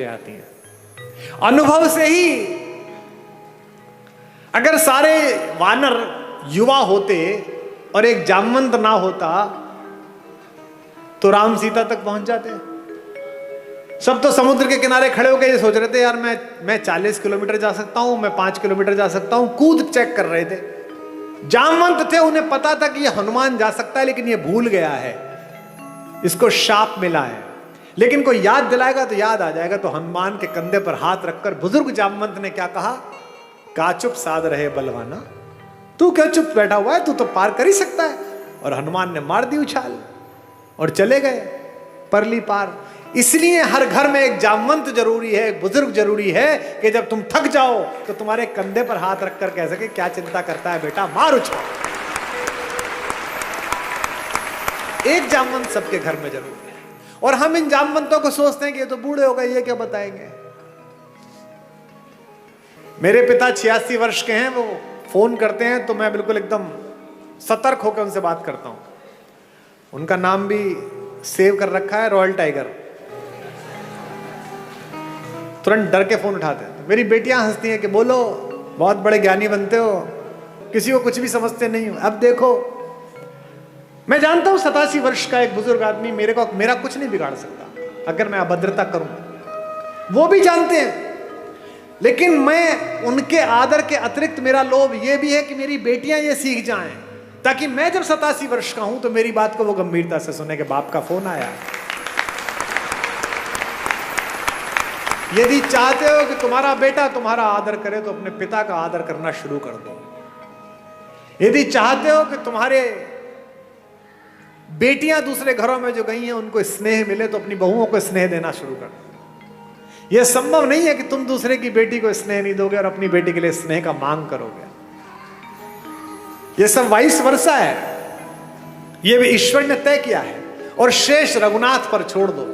आती हैं अनुभव से ही। अगर सारे वानर युवा होते और एक जामवंत ना होता तो राम सीता तक पहुंच जाते। सब तो समुद्र के किनारे खड़े होकर ये सोच रहे थे, यार मैं 40 किलोमीटर जा सकता हूं, मैं 5 किलोमीटर जा सकता हूं, कूद चेक कर रहे थे। जामवंत थे, उन्हें पता था कि ये हनुमान जा सकता है, लेकिन ये भूल गया है, इसको शाप मिला है। लेकिन कोई याद दिलाएगा तो याद आ जाएगा। तो हनुमान के कंधे पर हाथ रखकर बुजुर्ग जामवंत ने क्या कहा, का चुप साध रहे बलवाना, तू क्या चुप बैठा हुआ है, तू तो पार कर ही सकता है। और हनुमान ने मार दी उछाल और चले गए परली पार। इसलिए हर घर में एक जामवंत जरूरी है, एक बुजुर्ग जरूरी है कि जब तुम थक जाओ तो तुम्हारे कंधे पर हाथ रखकर कह सके, क्या चिंता करता है बेटा, मार उछाल। एक जामवंत सबके घर में जरूरी है। और हम इन जामवंतों को सोचते हैं कि ये तो बूढ़े हो गए, ये क्या बताएंगे। मेरे पिता 86 वर्ष के हैं, वो फोन करते हैं तो मैं बिल्कुल एकदम सतर्क होकर उनसे बात करता हूं। उनका नाम भी सेव कर रखा है, रॉयल टाइगर। तुरंत डर के फोन उठाते हैं। मेरी बेटियां हंसती हैं कि बोलो, बहुत बड़े ज्ञानी बनते हो, किसी को कुछ भी समझते नहीं हो। अब देखो, मैं जानता हूं 87 वर्ष का एक बुजुर्ग आदमी मेरा कुछ नहीं बिगाड़ सकता अगर मैं अभद्रता करूं, वो भी जानते हैं। लेकिन मैं उनके आदर के अतिरिक्त मेरा लोभ ये भी है कि मेरी बेटियां ये सीख जाएं, ताकि मैं जब 87 वर्ष का हूं तो मेरी बात को वो गंभीरता से सुने कि बाप का फोन आया। यदि चाहते हो कि तुम्हारा बेटा तुम्हारा आदर करे तो अपने पिता का आदर करना शुरू कर दो। यदि चाहते हो कि तुम्हारे बेटियां दूसरे घरों में जो गई हैं उनको स्नेह मिले तो अपनी बहुओं को स्नेह देना शुरू कर दो। यह संभव नहीं है कि तुम दूसरे की बेटी को स्नेह नहीं दोगे और अपनी बेटी के लिए स्नेह का मांग करोगे। यह सब वाइस वर्सा है, यह भी ईश्वर ने तय किया है। और शेष रघुनाथ पर छोड़ दो।